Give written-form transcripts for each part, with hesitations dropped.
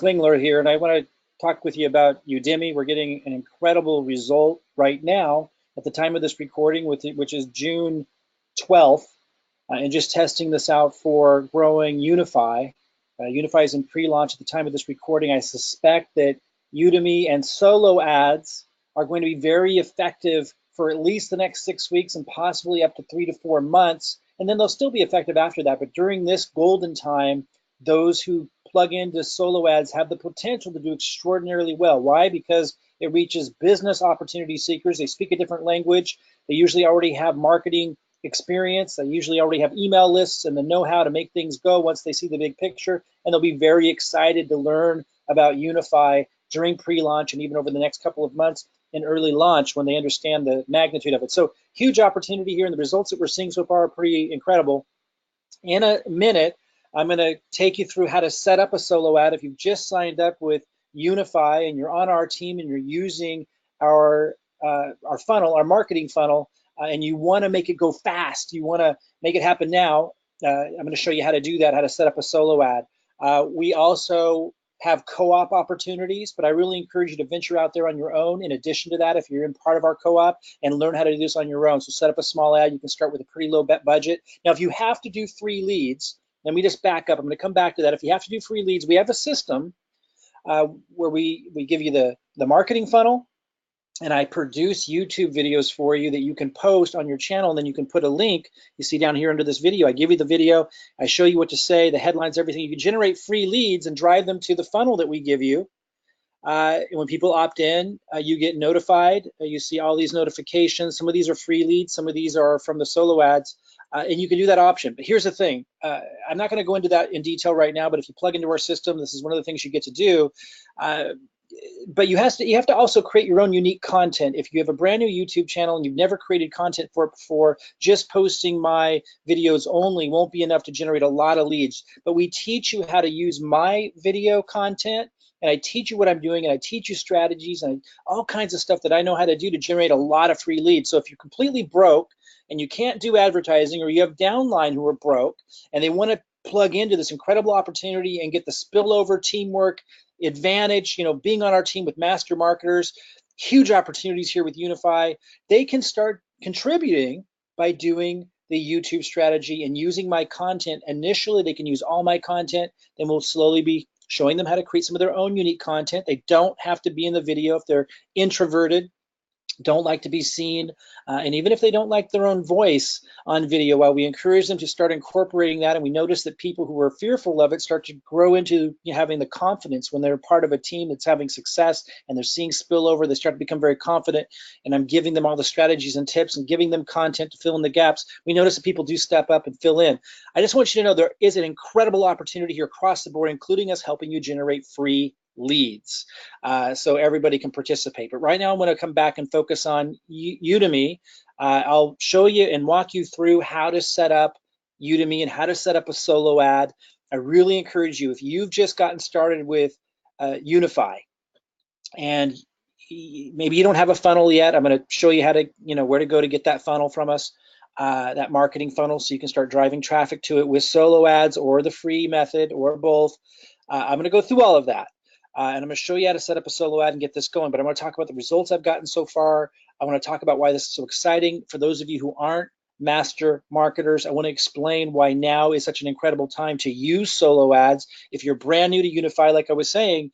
Klingler here, and I want to talk with you about Udimi. We're getting an incredible result right now at the time of this recording, which is June 12th, and just testing this out for growing Unifii. Unifii is in pre-launch at the time of this recording. I suspect that Udimi and solo ads are going to be very effective for at least the next 6 weeks and possibly up to 3 to 4 months. And then they'll still be effective after that. But during this golden time, those who plug into solo ads have the potential to do extraordinarily well. Why? Because it reaches business opportunity seekers. They speak a different language. They usually already have marketing experience. They usually already have email lists and the know-how to make things go once they see the big picture. And they'll be very excited to learn about Unifii during pre-launch and even over the next couple of months in early launch when they understand the magnitude of it. So huge opportunity here, and the results that we're seeing so far are pretty incredible. In a minute, I'm going to take you through how to set up a solo ad. If you've just signed up with Unifii and you're on our team and you're using our funnel, our marketing funnel, and you want to make it go fast, you want to make it happen now, I'm going to show you how to do that, how to set up a solo ad. We also have co-op opportunities, but I really encourage you to venture out there on your own in addition to that if you're in part of our co-op, and learn how to do this on your own. So set up a small ad. You can start with a pretty low budget. Now, if you have to do free leads, let me just back up. I'm going to come back to that. If you have to do free leads, we have a system where we give you the marketing funnel, and I produce YouTube videos for you that you can post on your channel, and then you can put a link. You see down here under this video, I give you the video, I show you what to say, the headlines, everything. You can generate free leads and drive them to the funnel that we give you. When people opt in, you get notified. You see all these notifications. Some of these are free leads, some of these are from the solo ads, and you can do that option. But here's the thing, I'm not going to go into that in detail right now, but if you plug into our system, this is one of the things you get to do. But you have to also create your own unique content. If you have a brand new YouTube channel and you've never created content for it before, just posting my videos only won't be enough to generate a lot of leads. But we teach you how to use my video content, and I teach you what I'm doing, and I teach you strategies and all kinds of stuff that I know how to do to generate a lot of free leads. So if you're completely broke and you can't do advertising, or you have downline who are broke and they want to plug into this incredible opportunity and get the spillover teamwork advantage, being on our team with master marketers, huge opportunities here with Unifii. They can start contributing by doing the YouTube strategy and using my content. Initially, they can use all my content, then we'll slowly be showing them how to create some of their own unique content. They don't have to be in the video if they're introverted, don't like to be seen, and even if they don't like their own voice on video, while we encourage them to start incorporating that, and we notice that people who are fearful of it start to grow into having the confidence when they're part of a team that's having success and they're seeing spillover, they start to become very confident, and I'm giving them all the strategies and tips and giving them content to fill in the gaps. We notice that people do step up and fill in. I just want you to know there is an incredible opportunity here across the board, including us helping you generate free leads, so everybody can participate. But right now I'm going to come back and focus on Udimi. I'll show you and walk you through how to set up Udimi and how to set up a solo ad. I really encourage you, if you've just gotten started with Unifii and maybe you don't have a funnel yet, I'm going to show you how to, where to go to get that funnel from us, that marketing funnel, so you can start driving traffic to it with solo ads or the free method or both. I'm going to go through all of that. And I'm going to show you how to set up a solo ad and get this going, but I'm going to talk about the results I've gotten so far. I want to talk about why this is so exciting. For those of you who aren't master marketers, I want to explain why now is such an incredible time to use solo ads. If you're brand new to Unifii, like I was saying,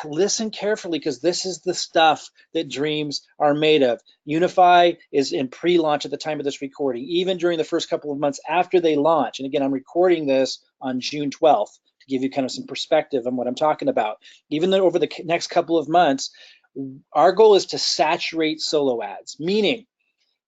listen carefully, because this is the stuff that dreams are made of. Unifii is in pre-launch at the time of this recording, even during the first couple of months after they launch. And again, I'm recording this on June 12th. To give you kind of some perspective on what I'm talking about. Even though over the next couple of months, our goal is to saturate solo ads, meaning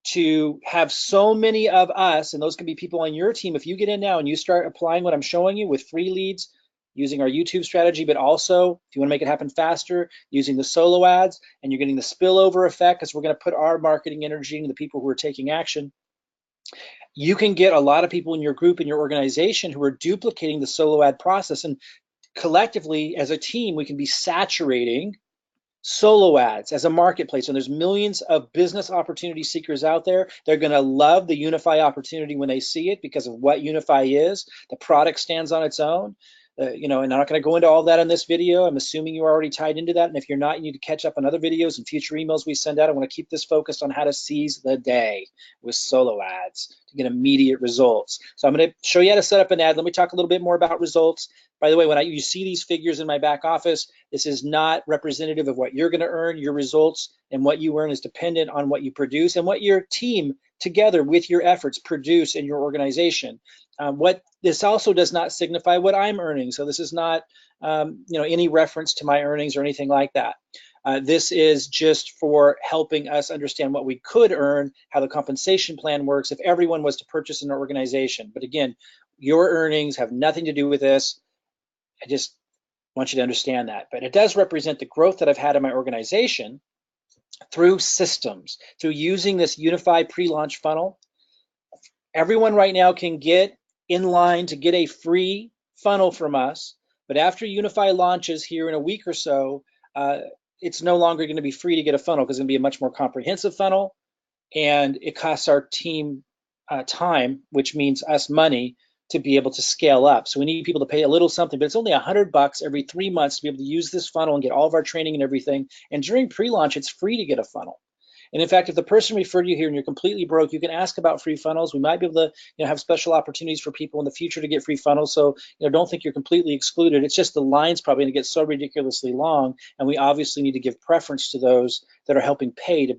to have so many of us, and those can be people on your team, if you get in now and you start applying what I'm showing you with free leads, using our YouTube strategy, but also if you want to make it happen faster, using the solo ads, and you're getting the spillover effect, because we're going to put our marketing energy into the people who are taking action. You can get a lot of people in your group, in your organization, who are duplicating the solo ad process, and collectively as a team we can be saturating solo ads as a marketplace. And there's millions of business opportunity seekers out there. They're going to love the Unifii opportunity when they see it because of what Unifii is. The product stands on its own. and I'm not going to go into all that in this video. I'm assuming you're already tied into that. And if you're not, you need to catch up on other videos and future emails we send out. I want to keep this focused on how to seize the day with solo ads to get immediate results. So I'm going to show you how to set up an ad. Let me talk a little bit more about results. By the way, when you see these figures in my back office, this is not representative of what you're going to earn. Your results and what you earn is dependent on what you produce and what your team together with your efforts produce in your organization. What this also does not signify what I'm earning. So this is not any reference to my earnings or anything like that. This is just for helping us understand what we could earn, how the compensation plan works if everyone was to purchase an organization. But again, your earnings have nothing to do with this. I just want you to understand that. But it does represent the growth that I've had in my organization through systems, through using this Unifii pre-launch funnel. Everyone right now can get in line to get a free funnel from us. But after Unifii launches here in a week or so, it's no longer going to be free to get a funnel because it's going to be a much more comprehensive funnel. And it costs our team time, which means us money, to be able to scale up. So we need people to pay a little something, but it's only $100 every 3 months to be able to use this funnel and get all of our training and everything. And during pre-launch, it's free to get a funnel. And in fact, if the person referred you here and you're completely broke, you can ask about free funnels. We might be able to have special opportunities for people in the future to get free funnels. So don't think you're completely excluded. It's just the line's probably going to get so ridiculously long, and we obviously need to give preference to those that are helping pay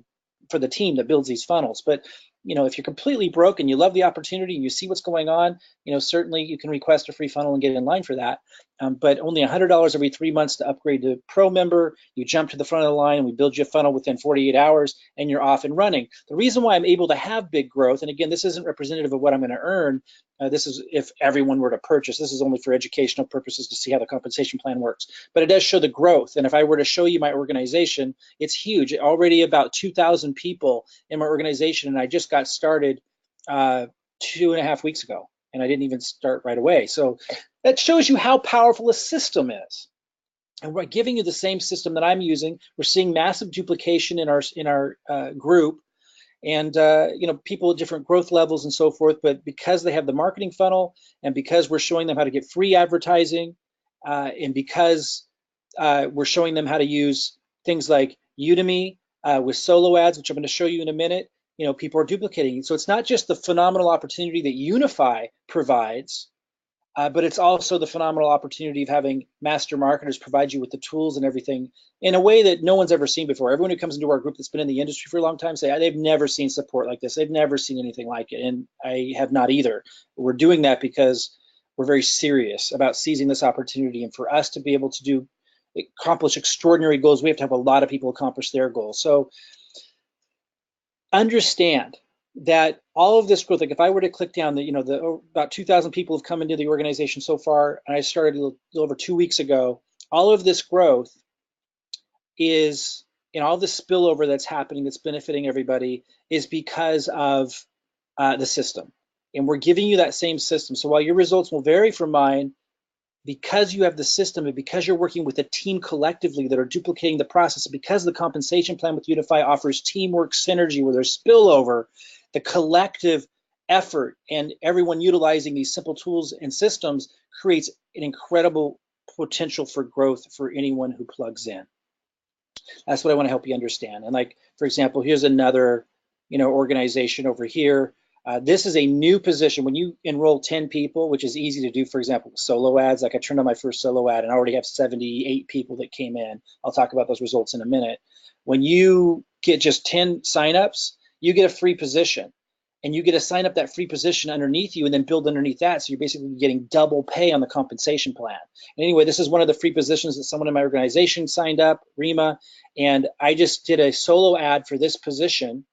for the team that builds these funnels. But if you're completely broke and you love the opportunity and you see what's going on, certainly you can request a free funnel and get in line for that. But only $100 every 3 months to upgrade to Pro member. You jump to the front of the line and we build you a funnel within 48 hours and you're off and running. The reason why I'm able to have big growth, and again, this isn't representative of what I'm going to earn. This is if everyone were to purchase. This is only for educational purposes to see how the compensation plan works. But it does show the growth. And if I were to show you my organization, it's huge. Already about 2,000 people in my organization, and I just got started 2.5 weeks ago, and I didn't even start right away. So that shows you how powerful a system is. And we're giving you the same system that I'm using. We're seeing massive duplication in our group, and people at different growth levels and so forth. But because they have the marketing funnel, and because we're showing them how to get free advertising, and because we're showing them how to use things like Udimi with solo ads, which I'm going to show you in a minute, people are duplicating. So it's not just the phenomenal opportunity that Unifii provides, but it's also the phenomenal opportunity of having master marketers provide you with the tools and everything in a way that no one's ever seen before. Everyone who comes into our group that's been in the industry for a long time say they've never seen support like this. They've never seen anything like it, and I have not either. We're doing that because we're very serious about seizing this opportunity, and for us to be able to accomplish extraordinary goals, we have to have a lot of people accomplish their goals. So understand that all of this growth, like if I were to click down, about 2,000 people have come into the organization so far, and I started a little over 2 weeks ago. All of this growth is, all this spillover that's happening, that's benefiting everybody, is because of the system. And we're giving you that same system. So while your results will vary from mine, because you have the system and because you're working with a team collectively that are duplicating the process, and because the compensation plan with Unifii offers teamwork synergy where there's spillover, the collective effort and everyone utilizing these simple tools and systems creates an incredible potential for growth for anyone who plugs in. That's what I want to help you understand. And like, for example, here's another organization over here. This is a new position. When you enroll 10 people, which is easy to do, for example, with solo ads, like I turned on my first solo ad and I already have 78 people that came in. I'll talk about those results in a minute. When you get just 10 signups, you get a free position, and you get to sign up that free position underneath you and then build underneath that. So you're basically getting double pay on the compensation plan. And anyway, this is one of the free positions that someone in my organization signed up, Rima, and I just did a solo ad for this position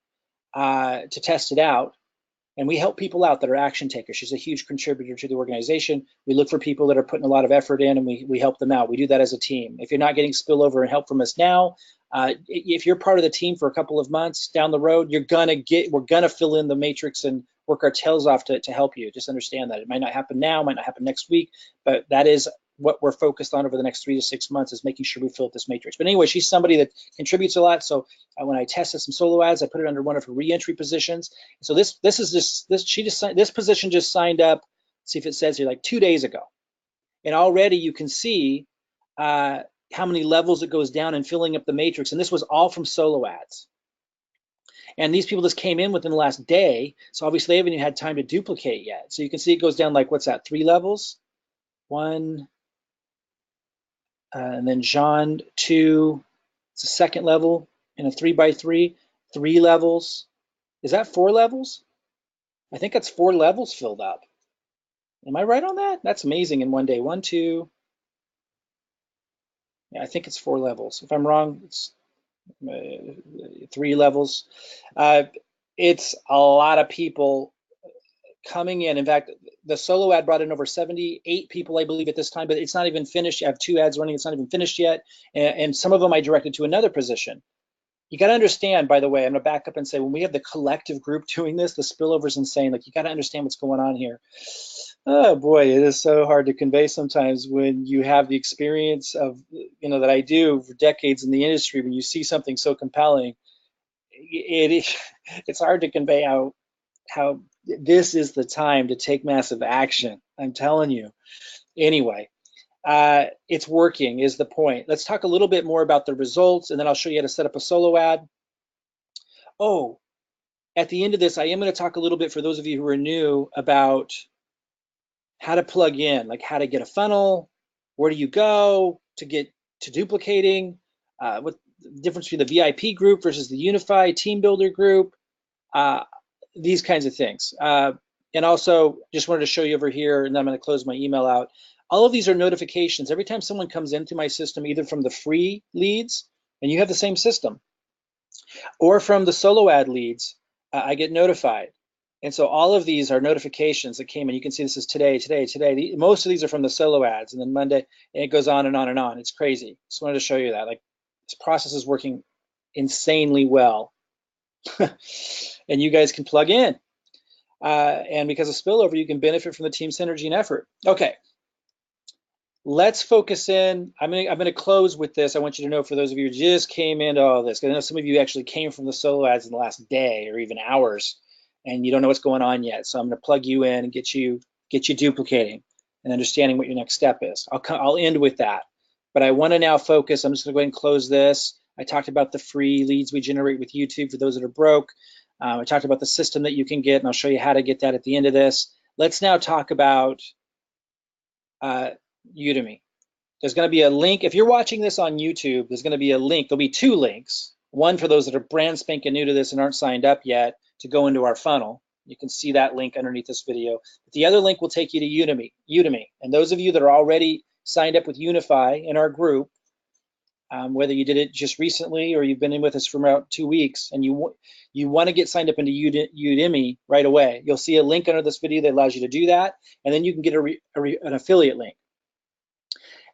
to test it out. And we help people out that are action takers. She's a huge contributor to the organization. We look for people that are putting a lot of effort in, and we help them out. We do that as a team. If you're not getting spillover and help from us now, if you're part of the team for a couple of months down the road, we're gonna fill in the matrix and work our tails off to help you. Just understand that. It might not happen now, might not happen next week, but that is what we're focused on over the next 3 to 6 months, is making sure we fill up this matrix. But anyway, she's somebody that contributes a lot. So when I tested some solo ads, I put it under one of her re-entry positions. So this position just signed up. See if it says here, like 2 days ago. And already you can see how many levels it goes down and filling up the matrix. And this was all from solo ads. And these people just came in within the last day. So obviously they haven't even had time to duplicate yet. So you can see it goes down like, what's that, 3 levels? 1, and then Jean 2, it's a second level in a 3x3, 3 levels. Is that 4 levels? I think that's 4 levels filled up. Am I right on that? That's amazing in one day. 1, 2, yeah, I think it's 4 levels. If I'm wrong, it's 3 levels. It's a lot of people coming in. In fact, the solo ad brought in over 78 people, I believe, at this time, but it's not even finished. I have 2 ads running. It's not even finished yet. And some of them I directed to another position. You got to understand, by the way, I'm going to back up and say, when we have the collective group doing this, the spillover is insane. Like, you got to understand what's going on here. Oh boy, it is so hard to convey sometimes when you have the experience of, that I do for decades in the industry. When you see something so compelling, it's hard to convey how this is the time to take massive action. I'm telling you. Anyway, it's working is the point. Let's talk a little bit more about the results, and then I'll show you how to set up a solo ad. Oh, at the end of this, I am going to talk a little bit for those of you who are new about how to plug in, like how to get a funnel, where do you go to get to duplicating, what the difference between the VIP group versus the Unifii team builder group, these kinds of things. And also just wanted to show you over here, and then I'm going to close my email out. All of these are notifications. Every time someone comes into my system, either from the free leads, and you have the same system, or from the solo ad leads, I get notified. And so all of these are notifications that came in. You can see this is today. Most of these are from the solo ads, and then Monday, and it goes on and on and on. It's crazy. Just wanted to show you that. Like, this process is working insanely well. And you guys can plug in. And because of spillover, you can benefit from the team synergy and effort. Okay. Let's focus in. I'm gonna close with this. I want you to know, for those of you who just came into all this, because I know some of you actually came from the solo ads in the last day or even hours, and you don't know what's going on yet. So I'm gonna plug you in and get you duplicating and understanding what your next step is. I'll end with that, but I want to now focus. I'm just gonna go ahead and close this. I talked about the free leads we generate with YouTube for those that are broke. I talked about the system that you can get, and I'll show you how to get that at the end of this. Let's now talk about Udimi. There's going to be a link. If you're watching this on YouTube, there's going to be a link. There'll be 2 links. One for those that are brand spanking new to this and aren't signed up yet to go into our funnel. You can see that link underneath this video. But the other link will take you to Udimi. And those of you that are already signed up with Unifii in our group, whether you did it just recently or you've been in with us for about 2 weeks, and you want to get signed up into Udimi right away, you'll see a link under this video that allows you to do that, and then you can get an affiliate link.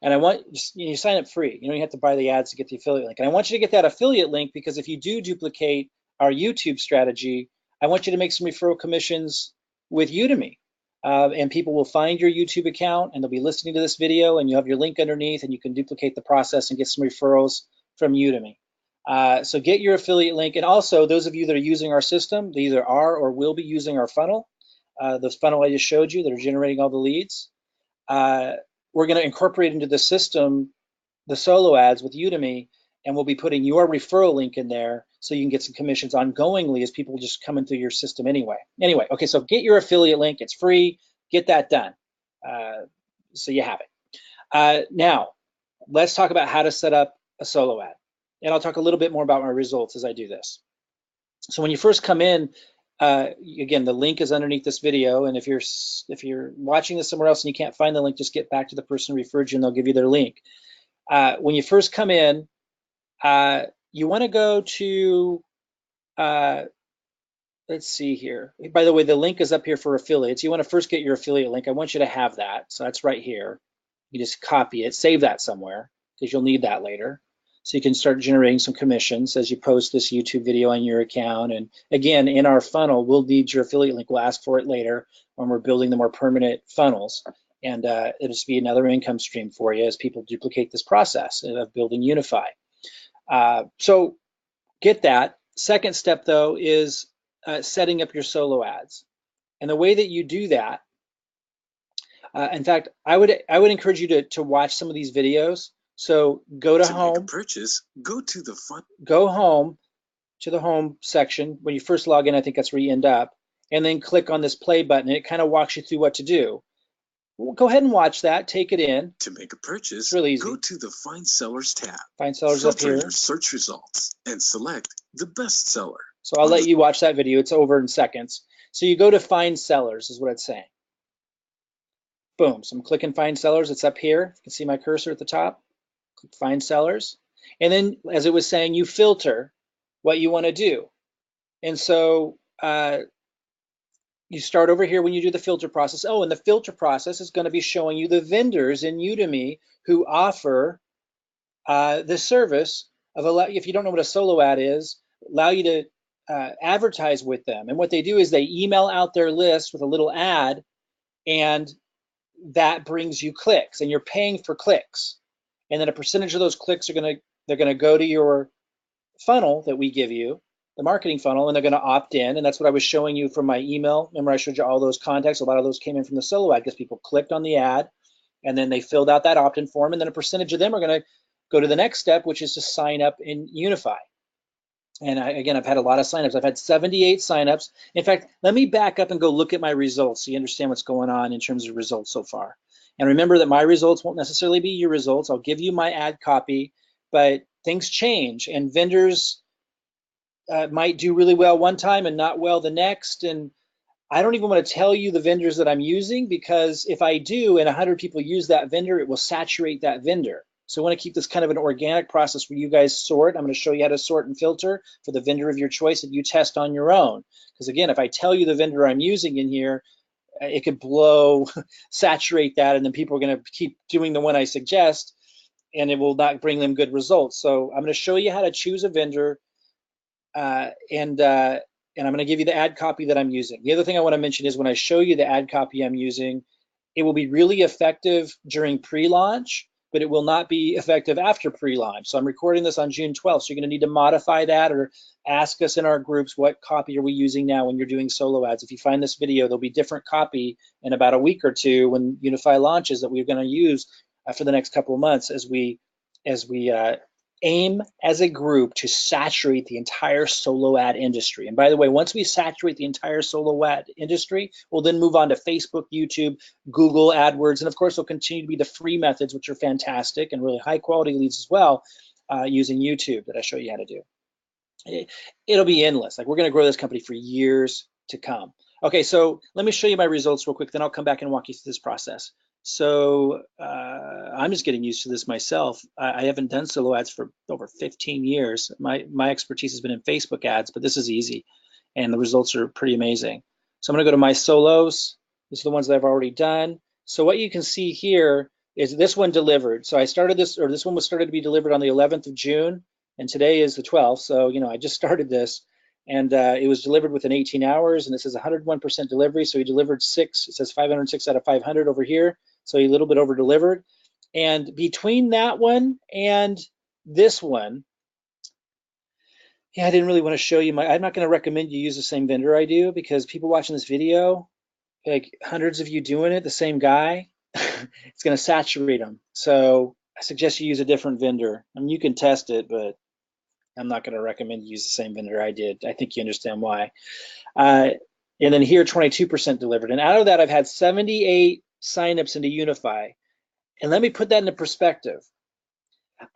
And I want you sign up free. You don't have to buy the ads to get the affiliate link. And I want you to get that affiliate link because if you do duplicate our YouTube strategy, I want you to make some referral commissions with Udimi. And people will find your YouTube account and they'll be listening to this video, and you have your link underneath, and you can duplicate the process and get some referrals from Udimi. So get your affiliate link. And also, those of you that are using our system, they either are or will be using our funnel, the funnel I just showed you that are generating all the leads. We're going to incorporate into the system the solo ads with Udimi, and we'll be putting your referral link in there so you can get some commissions ongoingly as people just come into your system anyway. Okay, so get your affiliate link. It's free. Get that done. So you have it. Now, let's talk about how to set up a solo ad. And I'll talk a little bit more about my results as I do this. So when you first come in, again, the link is underneath this video, and if you're watching this somewhere else and you can't find the link, just get back to the person who referred you and they'll give you their link. When you first come in, you want to go to, let's see here. By the way, the link is up here for affiliates. You want to first get your affiliate link. I want you to have that. So that's right here. You just copy it, save that somewhere because you'll need that later. So you can start generating some commissions as you post this YouTube video on your account. And again, in our funnel, we'll need your affiliate link. We'll ask for it later when we're building the more permanent funnels. And it'll just be another income stream for you as people duplicate this process of building Unifii. So get that. Second step, though, is setting up your solo ads. And the way that you do that, In fact, I would encourage you to watch some of these videos. So go to home. To make a purchase, go to the front. Go home to the home section. When you first log in, I think that's where you end up. And then click on this play button. And it kind of walks you through what to do. Well, go ahead and watch that. Take it in. To make a purchase, it's really easy. Go to the Find Sellers tab. Find Sellers Filter up here. your search results and select the best seller. So I'll let you watch that video. It's over in seconds. So you go to Find Sellers is what it's saying. Boom. So I'm clicking Find Sellers. It's up here. You can see my cursor at the top. Click Find Sellers. And then, as it was saying, you filter what you want to do. And so you start over here when you do the filter process. Oh, and the filter process is going to be showing you the vendors in Udemy who offer the service of, if you don't know what a solo ad is, allow you to advertise with them. And what they do is they email out their list with a little ad, and that brings you clicks, and you're paying for clicks. And then a percentage of those clicks are they're gonna go to your funnel that we give you, the marketing funnel, and they're gonna opt in. And that's what I was showing you from my email. Remember I showed you all those contacts? A lot of those came in from the solo ad because people clicked on the ad and then they filled out that opt-in form, and then a percentage of them are gonna go to the next step, which is to sign up in Unifii. And again, I've had a lot of signups. I've had 78 signups. In fact, let me back up and go look at my results so you understand what's going on in terms of results so far. And remember that my results won't necessarily be your results. I'll give you my ad copy, but things change, and vendors might do really well one time and not well the next. And I don't even want to tell you the vendors that I'm using, because if I do and 100 people use that vendor, it will saturate that vendor. So I want to keep this kind of an organic process where you guys sort. I'm going to show you how to sort and filter for the vendor of your choice that you test on your own. Because again, if I tell you the vendor I'm using in here, it could saturate that, and then people are going to keep doing the one I suggest, and it will not bring them good results. So I'm going to show you how to choose a vendor, and I'm going to give you the ad copy that I'm using. The other thing I want to mention is when I show you the ad copy I'm using, it will be really effective during pre-launch, but it will not be effective after pre-launch. So I'm recording this on June 12th, so you're going to need to modify that or ask us in our groups, what copy are we using now when you're doing solo ads? If you find this video, there'll be different copy in about a week or two when Unifii launches that we're going to use for the next couple of months as we aim as a group to saturate the entire solo ad industry. And by the way, once we saturate the entire solo ad industry, we'll then move on to Facebook, YouTube, Google, AdWords, and of course, there'll continue to be the free methods, which are fantastic and really high quality leads as well, using YouTube that I show you how to do. It'll be endless. Like, we're going to grow this company for years to come. Okay, so let me show you my results real quick, then I'll come back and walk you through this process. So I'm just getting used to this myself. I haven't done solo ads for over 15 years. My expertise has been in Facebook ads, but this is easy, and the results are pretty amazing. So I'm going to go to my solos. These are the ones that I've already done. So what you can see here is this one delivered. So I started this, or this one was started to be delivered on the 11th of June, and today is the 12th. So I just started this. And it was delivered within 18 hours, and it says 101% delivery. So he delivered 6. It says 506 out of 500 over here. So he a little bit over delivered. And between that one and this one, I didn't really want to show you I'm not going to recommend you use the same vendor I do, because people watching this video, like hundreds of you doing it, the same guy, it's going to saturate them. So I suggest you use a different vendor. I mean, you can test it, but I'm not going to recommend you use the same vendor I did. I think you understand why. And then here, 22% delivered. And out of that, I've had 78 signups into Unifii. And let me put that into perspective.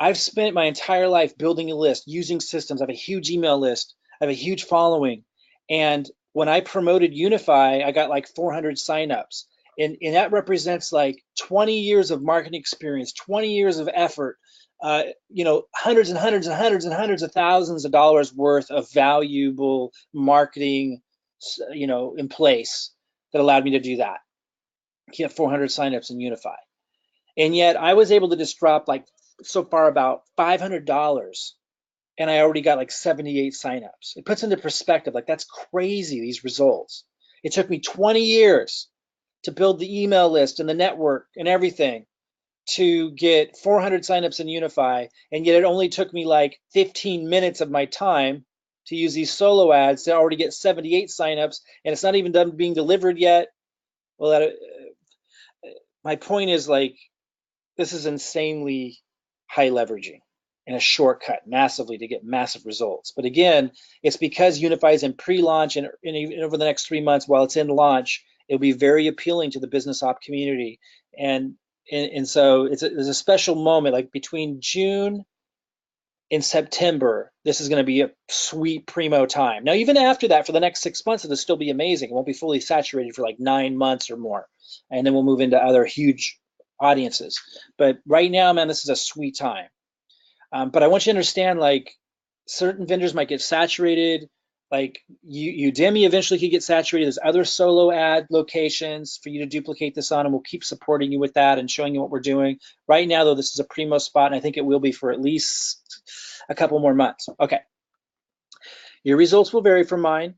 I've spent my entire life building a list, using systems. I have a huge email list. I have a huge following. And when I promoted Unifii, I got like 400 signups. And that represents like 20 years of marketing experience, 20 years of effort, hundreds and hundreds and hundreds and hundreds of thousands of dollars worth of valuable marketing, in place that allowed me to do that. You have 400 signups in Unifii. And yet I was able to just drop like so far about $500, and I already got like 78 signups. It puts into perspective, like, that's crazy, these results. It took me 20 years to build the email list and the network and everything to get 400 signups in Unifii, and yet it only took me like 15 minutes of my time to use these solo ads to already get 78 signups, and it's not even done being delivered yet. Well, my point is, like, this is insanely high leveraging and a shortcut massively to get massive results. But again, it's because Unify is in pre-launch, and even over the next 3 months while it's in launch, it'll be very appealing to the business op community. And so it's there's a special moment, like between June in September, this is going to be a sweet primo time. Now, even after that, for the next 6 months, it'll still be amazing. It won't be fully saturated for like 9 months or more. And then we'll move into other huge audiences. But right now, man, this is a sweet time. But I want you to understand, like, certain vendors might get saturated. Like Udimi eventually could get saturated. There's other solo ad locations for you to duplicate this on, and we'll keep supporting you with that and showing you what we're doing. Right now, though, this is a primo spot, and I think it will be for at least a couple more months. Okay. Your results will vary from mine.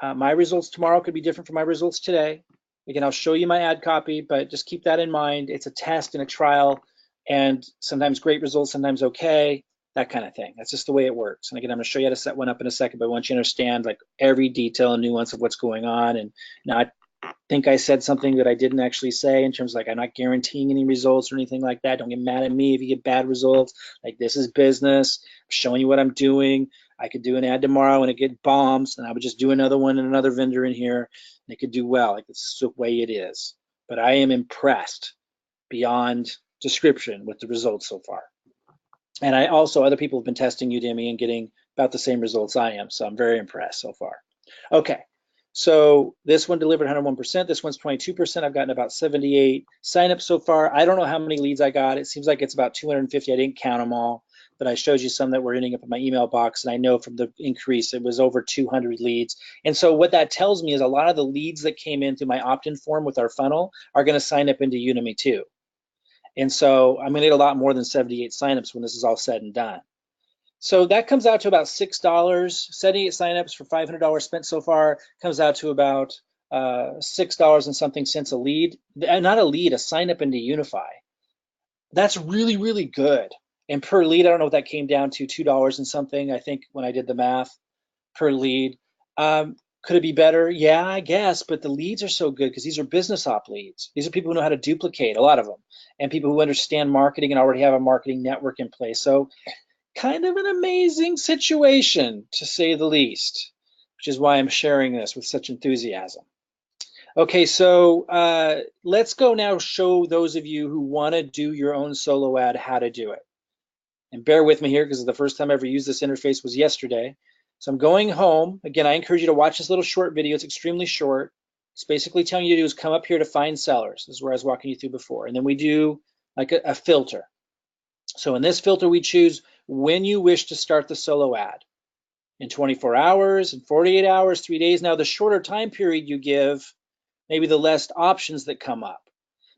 My results tomorrow could be different from my results today. Again, I'll show you my ad copy, but just keep that in mind. It's a test and a trial, and sometimes great results, sometimes okay, that kind of thing. That's just the way it works. And again, I'm going to show you how to set one up in a second, but I want you to understand like every detail and nuance of what's going on, and not think I said something that I didn't actually say in terms of like I'm not guaranteeing any results or anything like that. Don't get mad at me if you get bad results. Like, this is business. I'm showing you what I'm doing. I could do an ad tomorrow and it get bombs, and I would just do another one and another vendor in here, and it could do well. Like, this is the way it is. But I am impressed beyond description with the results so far. And I also, other people have been testing Udemy and getting about the same results I am. So I'm very impressed so far. Okay. So this one delivered 101%. This one's 22%. I've gotten about 78 signups so far. I don't know how many leads I got. It seems like it's about 250. I didn't count them all, but I showed you some that were ending up in my email box. And I know from the increase, it was over 200 leads. And so what that tells me is a lot of the leads that came in through my opt-in form with our funnel are going to sign up into Udemy too. And so I'm going to get a lot more than 78 signups when this is all said and done. So that comes out to about $6. 78 signups for $500 spent so far comes out to about $6 and something cents a lead. Not a lead, a sign up into Unify. That's really, really good. And per lead, I don't know what that came down to, $2 and something, I think, when I did the math per lead. Could it be better? Yeah, I guess, but the leads are so good because these are business op leads. These are people who know how to duplicate, a lot of them, and people who understand marketing and already have a marketing network in place. So kind of an amazing situation, to say the least, which is why I'm sharing this with such enthusiasm. Okay, so let's go now show those of you who want to do your own solo ad how to do it. And bear with me here because the first time I ever used this interface was yesterday. So I'm going home. Again, I encourage you to watch this little short video. It's extremely short. It's basically telling you to do is come up here to find sellers. This is where I was walking you through before. And then we do like a filter. So in this filter, we choose when you wish to start the solo ad. In 24 hours, in 48 hours, 3 days. Now, the shorter time period you give, maybe the less options that come up.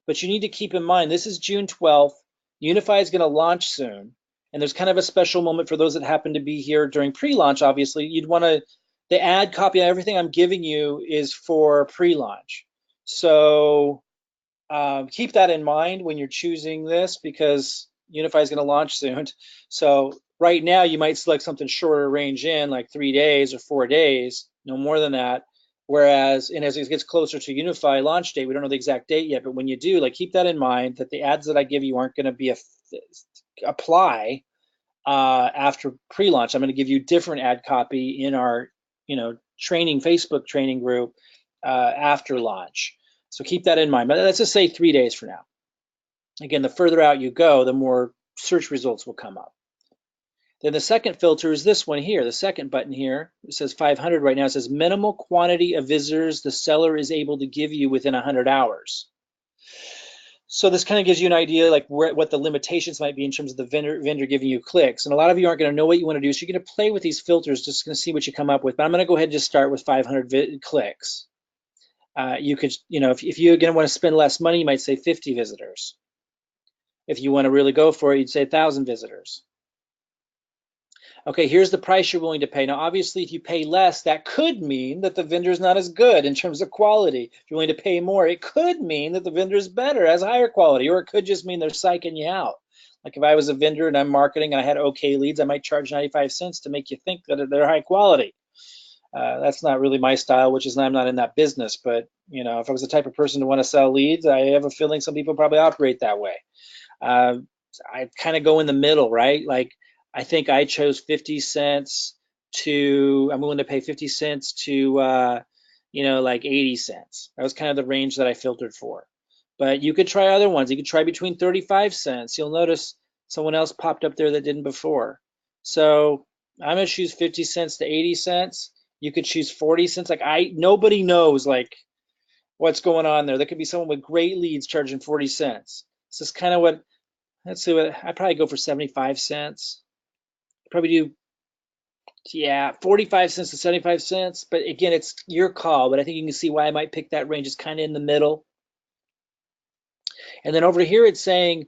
But you need to keep in mind, this is June 12th. Unify is going to launch soon. And there's kind of a special moment for those that happen to be here during pre-launch. Obviously, you'd want to, the ad copy, everything I'm giving you is for pre-launch. So keep that in mind when you're choosing this, because Unify is going to launch soon. So right now you might select something shorter range in, like 3 days or 4 days, no more than that. Whereas, and as it gets closer to Unify launch date, we don't know the exact date yet, but when you do, like, keep that in mind, that the ads that I give you aren't going to be apply after pre-launch. I'm going to give you different ad copy in our, training, Facebook training group after launch. So keep that in mind. But let's just say 3 days for now. Again, the further out you go, the more search results will come up. Then the second filter is this one here, the second button here. It says 500 right now. It says minimal quantity of visitors the seller is able to give you within 100 hours. So this kind of gives you an idea like what the limitations might be in terms of the vendor giving you clicks. And a lot of you aren't going to know what you want to do, so you're going to play with these filters, just going to see what you come up with. But I'm going to go ahead and just start with 500 clicks. You could, if you're going to want to spend less money, you might say 50 visitors. If you want to really go for it, you'd say 1,000 visitors. Okay, here's the price you're willing to pay. Now, obviously, if you pay less, that could mean that the vendor is not as good in terms of quality. If you're willing to pay more, it could mean that the vendor is better, has higher quality, or it could just mean they're psyching you out. Like if I was a vendor and I'm marketing and I had okay leads, I might charge 95 cents to make you think that they're high quality. That's not really my style, which is I'm not in that business, but If I was the type of person to want to sell leads, I have a feeling some people probably operate that way. I kind of go in the middle, right? Like I think I chose 50 cents to, I'm willing to pay 50 cents to, like 80 cents. That was kind of the range that I filtered for. But you could try other ones. You could try between 35 cents. You'll notice someone else popped up there that didn't before. So I'm gonna choose 50 cents to 80 cents. You could choose 40 cents. Like nobody knows like what's going on there. There could be someone with great leads charging 40 cents. This is kind of what, let's see what, I'd probably go for 75 cents. Probably do, yeah, 45 cents to 75 cents. But again, it's your call. But I think you can see why I might pick that range. It's kind of in the middle. And then over here, it's saying,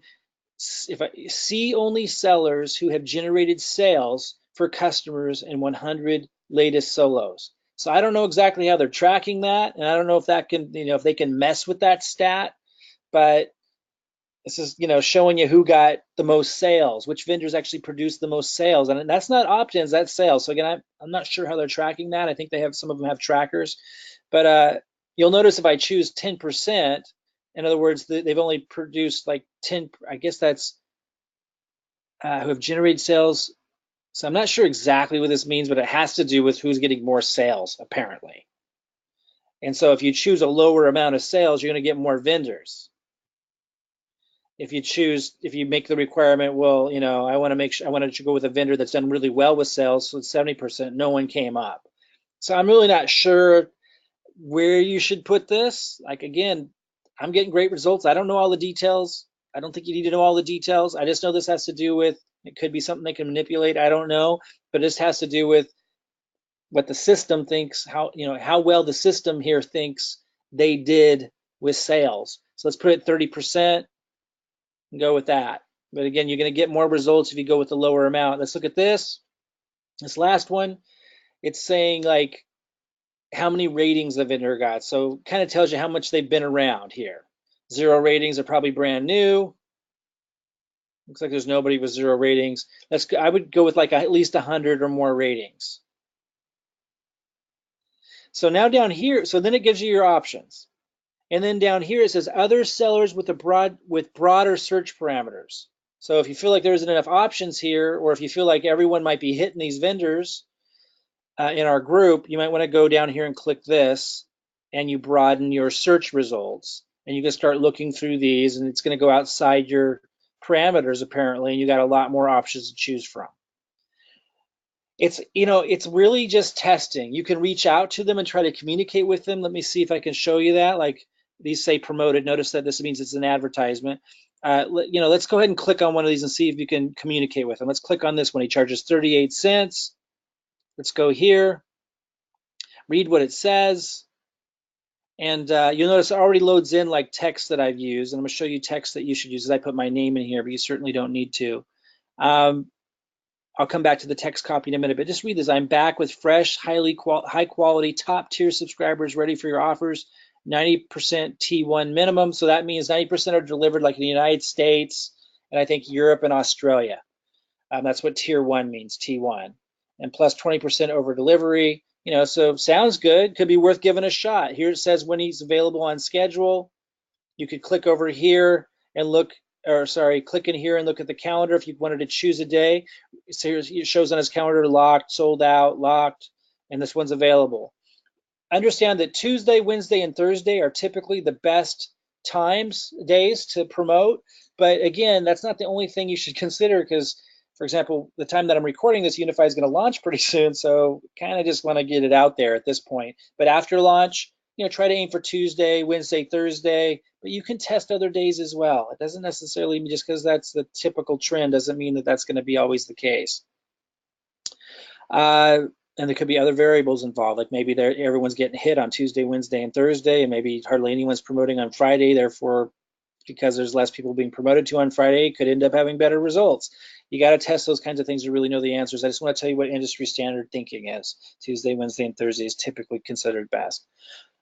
if I see only sellers who have generated sales for customers in 100 latest solos. So I don't know exactly how they're tracking that. And I don't know if that can, if they can mess with that stat, but this is, showing you who got the most sales, which vendors actually produced the most sales. And that's not opt-ins, that's sales. So again, I'm not sure how they're tracking that. I think they have, some of them have trackers, but you'll notice if I choose 10%, in other words, they've only produced like 10, I guess that's who have generated sales. So I'm not sure exactly what this means, but it has to do with who's getting more sales, apparently. And so if you choose a lower amount of sales, you're going to get more vendors. If you make the requirement, well, I want to make sure, I want to go with a vendor that's done really well with sales, so it's 70%, no one came up. So I'm really not sure where you should put this. Like, again, I'm getting great results. I don't know all the details. I don't think you need to know all the details. I just know this has to do with, it could be something they can manipulate. I don't know, but this has to do with what the system thinks, how well the system here thinks they did with sales. So let's put it 30%. And go with that. But again, you're going to get more results if you go with the lower amount. Let's look at this last one. It's saying like how many ratings the vendor got. So kind of tells you how much they've been around here. 0 ratings are probably brand new. Looks like there's nobody with 0 ratings. I would go with like at least 100 or more ratings. So now down here, so then it gives you your options. And then down here it says other sellers with broader search parameters. So if you feel like there isn't enough options here, or if you feel like everyone might be hitting these vendors in our group, you might want to go down here and click this, and you broaden your search results. And you can start looking through these, and it's going to go outside your parameters apparently, and you got a lot more options to choose from. It's really just testing. You can reach out to them and try to communicate with them. Let me see if I can show you that. Like these say promoted. Notice that this means it's an advertisement. Let's go ahead and click on one of these and see if you can communicate with them. Let's click on this one. He charges 38 cents. Let's go here, read what it says. And you'll notice it already loads in like text that I've used. And I'm gonna show you text that you should use. I put my name in here, but you certainly don't need to. I'll come back to the text copy in a minute, but just read this. I'm back with fresh, high quality, top tier subscribers ready for your offers. 90% T1 minimum. So that means 90% are delivered like in the United States, and I think Europe and Australia. That's what tier 1 means, T1. And plus 20% over delivery. So sounds good. Could be worth giving a shot. Here it says when he's available on schedule. You could click over here and click in here and look at the calendar if you wanted to choose a day. So it shows on his calendar locked, sold out, locked, and this one's available. Understand that Tuesday, Wednesday, and Thursday are typically the best days to promote. But again, that's not the only thing you should consider because, for example, the time that I'm recording this, Unifii is going to launch pretty soon. So kind of just want to get it out there at this point. But after launch, try to aim for Tuesday, Wednesday, Thursday, but you can test other days as well. It doesn't necessarily mean just because that's the typical trend doesn't mean that that's going to be always the case. And there could be other variables involved, like maybe everyone's getting hit on Tuesday, Wednesday, and Thursday, and maybe hardly anyone's promoting on Friday. Therefore, because there's less people being promoted to on Friday, could end up having better results. You got to test those kinds of things to really know the answers. I just want to tell you what industry standard thinking is. Tuesday, Wednesday, and Thursday is typically considered best.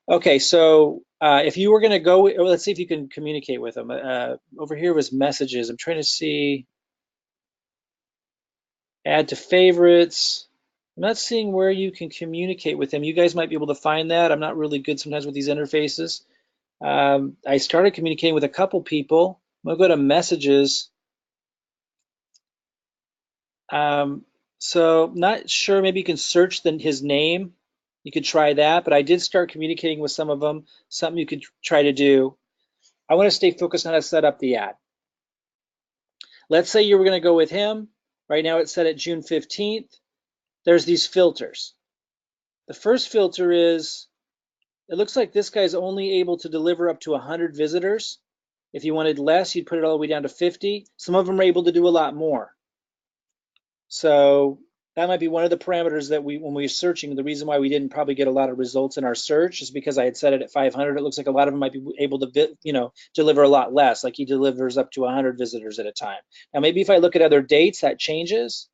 Okay, so if you were going to go, let's see if you can communicate with them. Over here was messages. I'm trying to see, add to favorites. I'm not seeing where you can communicate with him. You guys might be able to find that. I'm not really good sometimes with these interfaces. I started communicating with a couple people. I'm gonna go to messages. So not sure, maybe you can search his name. You could try that, but I did start communicating with some of them, something you could try to do. I want to stay focused on how to set up the ad. Let's say you were going to go with him. Right now it's set at June 15th. There's these filters. The first filter is, it looks like this guy's only able to deliver up to 100 visitors. If you wanted less, you'd put it all the way down to 50. Some of them are able to do a lot more. So that might be one of the parameters that when we were searching, the reason why we didn't probably get a lot of results in our search is because I had set it at 500. It looks like a lot of them might be able to, deliver a lot less, like he delivers up to 100 visitors at a time. Now, maybe if I look at other dates, that changes.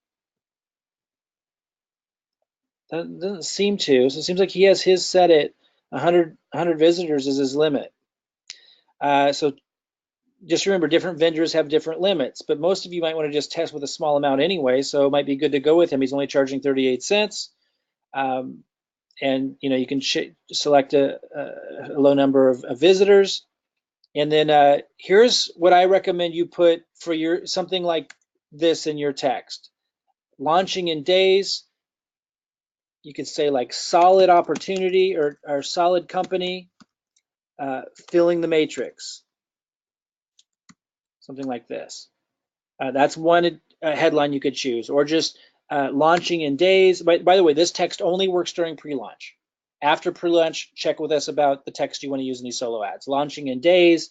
That doesn't seem to. So it seems like he has his set at 100 visitors as his limit. So just remember, different vendors have different limits, but most of you might want to just test with a small amount anyway, so it might be good to go with him. He's only charging 38 cents. And you can select a low number of visitors. And then here's what I recommend you put for something like this in your text. Launching in days. You could say like solid opportunity or solid company, filling the matrix. Something like this. That's one headline you could choose, or just launching in days. By the way, this text only works during pre-launch. After pre-launch, check with us about the text you want to use in these solo ads. Launching in days,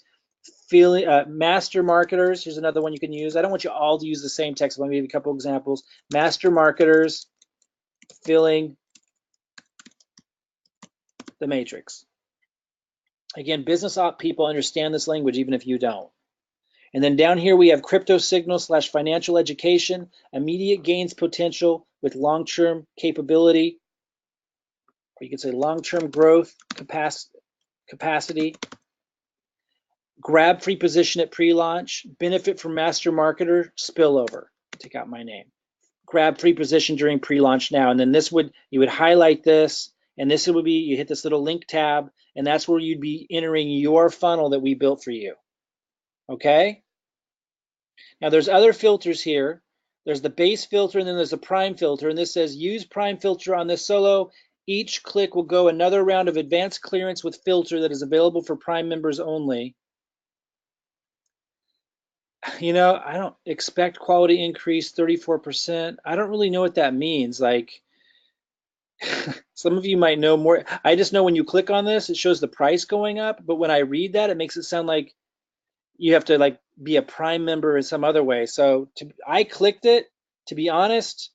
master marketers. Here's another one you can use. I don't want you all to use the same text. Let me give you a couple examples. Master marketers filling the matrix. Again, business op people understand this language even if you don't. And then down here we have crypto signal / financial education, immediate gains potential with long-term capability, or you could say long-term growth capacity, grab free position at pre-launch, benefit from master marketer, spillover, take out my name, grab free position during pre-launch now. And then you would highlight this, and this would be, you hit this little link tab, and that's where you'd be entering your funnel that we built for you. Okay? Now there's other filters here. There's the base filter, and then there's the prime filter, and this says use prime filter on this solo. Each click will go another round of advanced clearance with filter that is available for prime members only. I don't expect quality increase 34%. I don't really know what that means. Like, some of you might know more. I just know when you click on this, it shows the price going up, but when I read that, it makes it sound like you have to like be a prime member in some other way. So I clicked it. To be honest,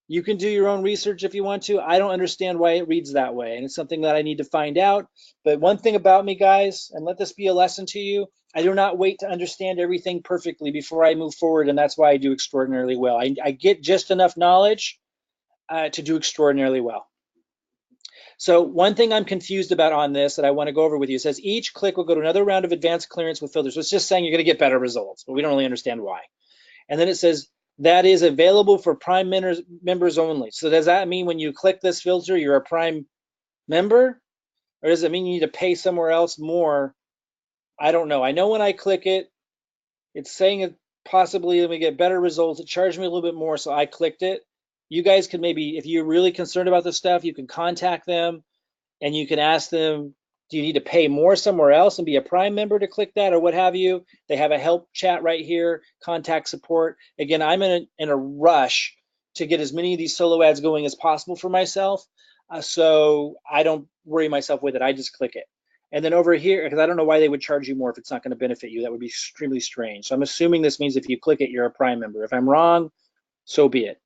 you can do your own research if you want to. I don't understand why it reads that way, and it's something that I need to find out. But one thing about me, guys, and let this be a lesson to you, I do not wait to understand everything perfectly before I move forward, and that's why I do extraordinarily well. I get just enough knowledge to do extraordinarily well. So one thing I'm confused about on this that I want to go over with you, says each click will go to another round of advanced clearance with filters. So it's just saying you're going to get better results, but we don't really understand why. And then it says that is available for prime members only. So does that mean when you click this filter, you're a prime member? Or does it mean you need to pay somewhere else more? I don't know. I know when I click it, it's saying it possibly let me get better results. It charged me a little bit more, so I clicked it. You guys can maybe, if you're really concerned about this stuff, you can contact them and you can ask them, do you need to pay more somewhere else and be a prime member to click that or what have you? They have a help chat right here, contact support. Again, I'm in a rush to get as many of these solo ads going as possible for myself. So I don't worry myself with it. I just click it. And then over here, because I don't know why they would charge you more if it's not going to benefit you. That would be extremely strange. So I'm assuming this means if you click it, you're a prime member. If I'm wrong, so be it.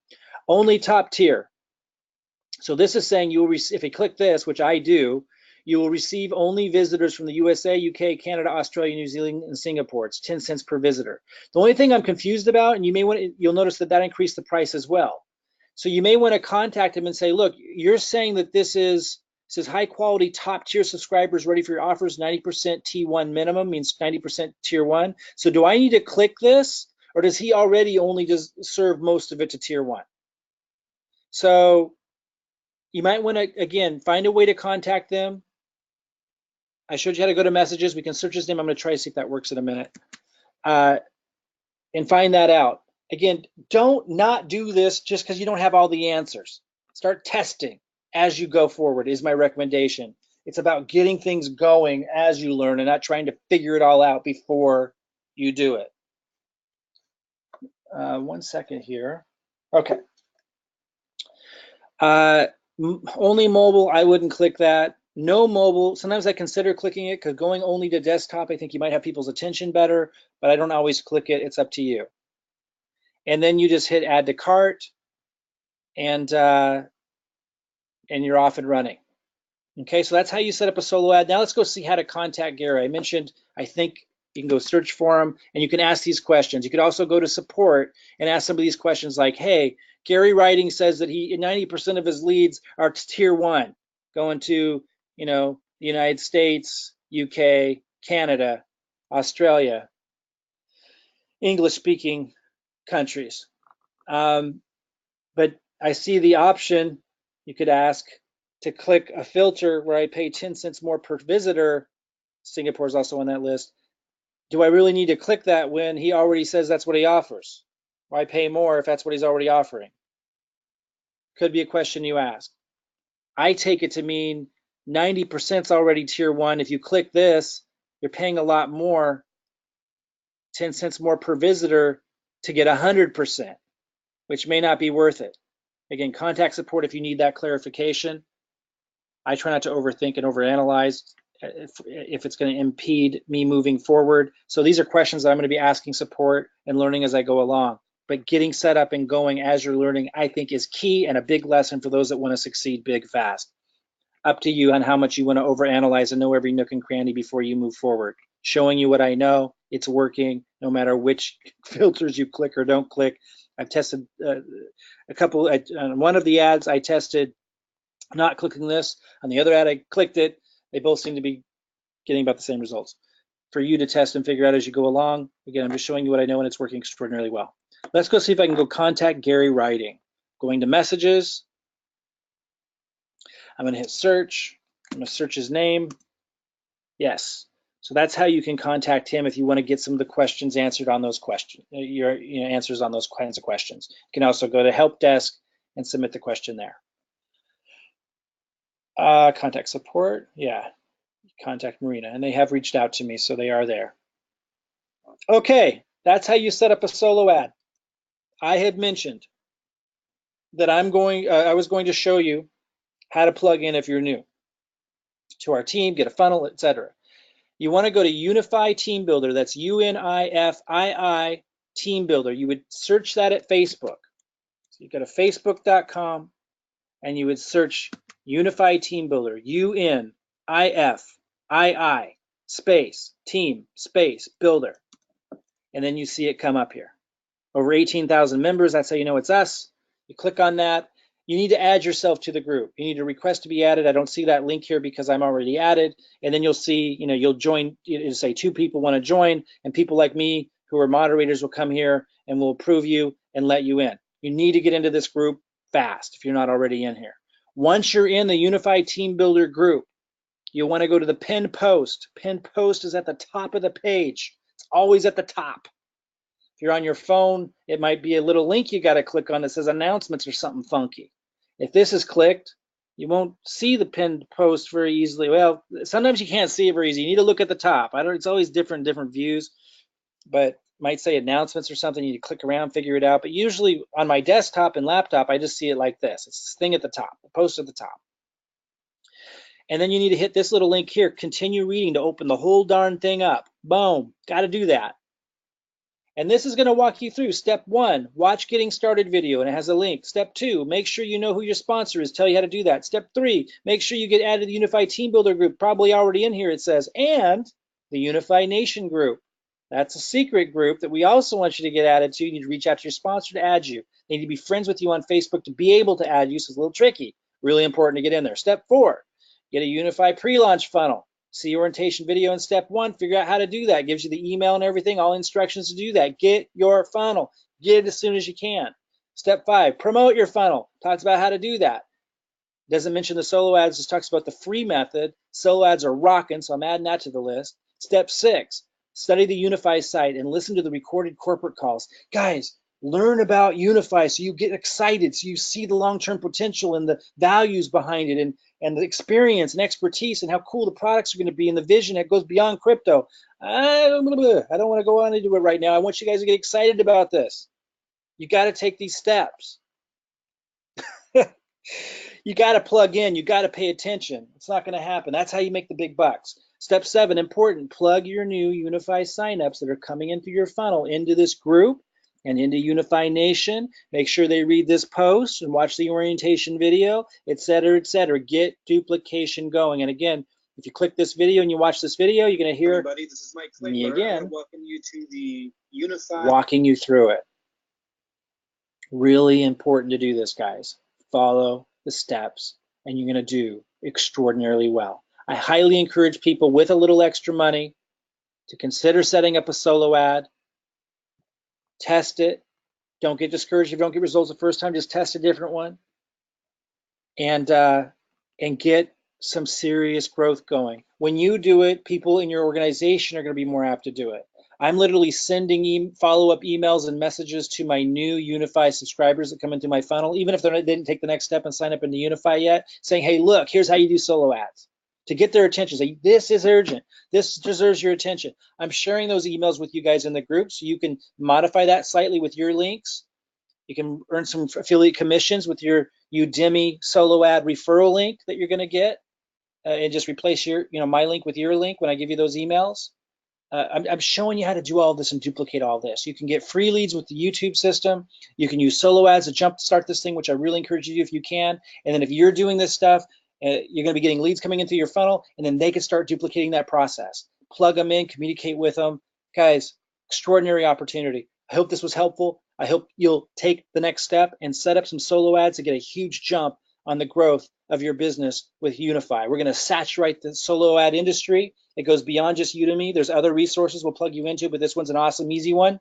Only top tier. So this is saying you will receive, if you click this, which I do, you will receive only visitors from the USA, UK, Canada, Australia, New Zealand, and Singapore. It's 10 cents per visitor. The only thing I'm confused about, and you'll notice that increased the price as well. So you may want to contact them and say, look, you're saying that this says high quality top tier subscribers ready for your offers, 90% T1 minimum, means 90% tier 1. So do I need to click this, or does he already only just serve most of it to tier 1? So You might want to, again, find a way to contact them. I showed you how to go to messages. We can search his name. I'm going to try to see if that works in a minute. And find that out. Again, don't not do this just because you don't have all the answers. Start testing as you go forward is my recommendation. It's about getting things going as you learn and not trying to figure it all out before you do it. 1 second here. Okay. Only mobile, I wouldn't click that. No mobile, sometimes I consider clicking it because going only to desktop, I think you might have people's attention better, but I don't always click it. It's up to you. And then you just hit add to cart, and you're off and running. Okay, so that's how you set up a solo ad. Now let's go see how to contact Gary. I mentioned, I think you can go search for him and you can ask these questions. You could also go to support and ask some of these questions like, hey, Gary Writing says that 90% of his leads are tier 1, going to, the United States, UK, Canada, Australia, English-speaking countries. But I see the option, you could ask, to click a filter where I pay 10 cents more per visitor. Singapore is also on that list. Do I really need to click that when he already says that's what he offers? Why pay more if that's what he's already offering? Could be a question you ask. I take it to mean 90% is already tier 1. If you click this, you're paying a lot more, 10 cents more per visitor to get 100%, which may not be worth it. Again, contact support if you need that clarification. I try not to overthink and overanalyze if it's going to impede me moving forward. So these are questions that I'm going to be asking support and learning as I go along. But getting set up and going as you're learning, I think, is key and a big lesson for those that want to succeed big fast. Up to you on how much you want to overanalyze and know every nook and cranny before you move forward. Showing you what I know, it's working no matter which filters you click or don't click. I've tested a couple, on one of the ads I tested not clicking this. On the other ad, I clicked it. They both seem to be getting about the same results. For you to test and figure out as you go along. Again, I'm just showing you what I know and it's working extraordinarily well. Let's go see if I can go contact Gary Writing. Going to messages. I'm going to hit search. I'm going to search his name. Yes. So that's how you can contact him if you want to get some of the questions answered on those questions, your answers on those kinds of questions. You can also go to help desk and submit the question there. Contact support, yeah, contact Marina, and they have reached out to me, so they are there. Okay, that's how you set up a solo ad. I had mentioned that I was going to show you how to plug in if you're new to our team, get a funnel, etc. You want to go to Unifii Team Builder. That's UNIFII Team Builder. You would search that at Facebook. So you go to facebook.com and you would search Unifii Team Builder, UNIFII space team space builder, and then you see it come up here. Over 18,000 members, that's how you know it's us. You click on that. You need to add yourself to the group. You need to request to be added. I don't see that link here because I'm already added. And then you'll see, you'll join, it'll say 2 people want to join, and people like me who are moderators will come here and will approve you and let you in. You need to get into this group fast if you're not already in here. Once you're in the Unifii Team Builder group, you'll want to go to the pinned post. Pinned post is at the top of the page. It's always at the top. If you're on your phone, it might be a little link you got to click on that says announcements or something funky. If this is clicked, you won't see the pinned post very easily. Well, sometimes you can't see it very easy. You need to look at the top. It's always different views, but it might say announcements or something. You need to click around, figure it out. But usually on my desktop and laptop, I just see it like this. It's this thing at the top, the post at the top. And then you need to hit this little link here, continue reading, to open the whole darn thing up. Boom, got to do that. And this is going to walk you through step 1, watch getting started video, and it has a link. Step 2, make sure you know who your sponsor is, tell you how to do that. Step 3, make sure you get added to the Unifii Team Builder group, probably already in here it says, and the Unifii Nation group. That's a secret group that we also want you to get added to. You need to reach out to your sponsor to add you. They need to be friends with you on Facebook to be able to add you, so it's a little tricky. Really important to get in there. Step 4, get a Unifii pre-launch funnel. See orientation video in step 1, figure out how to do that. It gives you the email and everything, all instructions to do that. Get your funnel, get it as soon as you can. Step 5, promote your funnel. Talks about how to do that. Doesn't mention the solo ads, just talks about the free method. Solo ads are rocking, so I'm adding that to the list. Step 6, study the Unifii site and listen to the recorded corporate calls. Guys, learn about Unifii so you get excited, so you see the long-term potential and the values behind it, and the experience and expertise and how cool the products are going to be and the vision that goes beyond crypto. I don't want to go on into it right now. I want you guys to get excited about this. You got to take these steps. You got to plug in. You got to pay attention. It's not going to happen. That's how you make the big bucks. Step 7, important. Plug your new Unifii signups that are coming in through your funnel into this group and into Unifii Nation. Make sure they read this post and watch the orientation video, etc., etc. Get duplication going. And again, if you click this video and you watch this video, you're going to hear Everybody, this is Mike me Klingler. again, I welcome you to the Unifii. walking you through it. Really important to do this, guys. Follow the steps, and you're going to do extraordinarily well. I highly encourage people with a little extra money to consider setting up a solo ad. Test it. Don't get discouraged if you don't get results the first time. Just test a different one, and get some serious growth going. When you do it, people in your organization are going to be more apt to do it. I'm literally sending follow-up emails and messages to my new Unifii subscribers that come into my funnel, even if they didn't take the next step and sign up into Unifii yet, saying, hey, look, here's how you do solo ads, to get their attention. Say, this is urgent. This deserves your attention. I'm sharing those emails with you guys in the group so you can modify that slightly with your links. You can earn some affiliate commissions with your Udimi solo ad referral link that you're going to get, and just replace your, my link with your link when I give you those emails. I'm showing you how to do all this and duplicate all this. You can get free leads with the YouTube system. You can use solo ads to jump start this thing, which I really encourage you to do if you can. And then if you're doing this stuff, you're going to be getting leads coming into your funnel, and then they can start duplicating that process. Plug them in, communicate with them. Guys, extraordinary opportunity. I hope this was helpful. I hope you'll take the next step and set up some solo ads to get a huge jump on the growth of your business with Unifii. We're going to saturate the solo ad industry. It goes beyond just Udemy. There's other resources we'll plug you into, but this one's an awesome, easy one.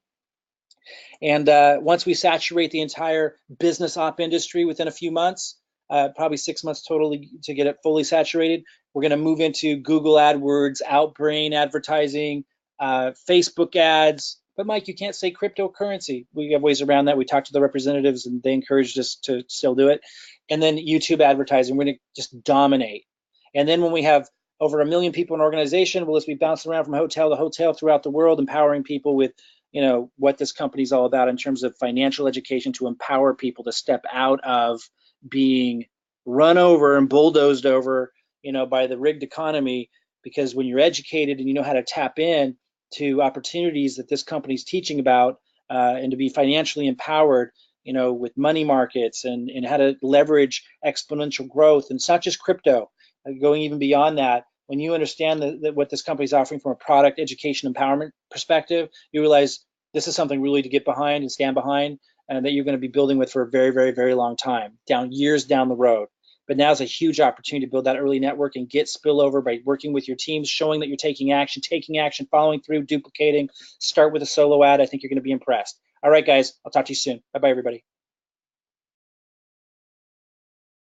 And once we saturate the entire business op industry within a few months, probably 6 months totally to get it fully saturated, we're going to move into Google AdWords, Outbrain advertising, Facebook ads. But Mike, you can't say cryptocurrency. We have ways around that. We talked to the representatives and they encouraged us to still do it. And then YouTube advertising, we're going to just dominate. And then when we have over 1 million people in an organization, we'll just be bouncing around from hotel to hotel throughout the world, empowering people with, what this company is all about in terms of financial education to empower people to step out of being run over and bulldozed over, by the rigged economy. Because when you're educated and you know how to tap in to opportunities that this company is teaching about, and to be financially empowered, with money markets and how to leverage exponential growth. And it's not just crypto, going even beyond that. When you understand what this company is offering from a product, education, empowerment perspective, you realize this is something really to get behind and stand behind, and that you're going to be building with for a very, very, very long time, years down the road. But now is a huge opportunity to build that early network and get spillover by working with your teams, showing that you're taking action, following through, duplicating. Start with a solo ad. I think you're going to be impressed. All right, guys, I'll talk to you soon. Bye-bye, everybody.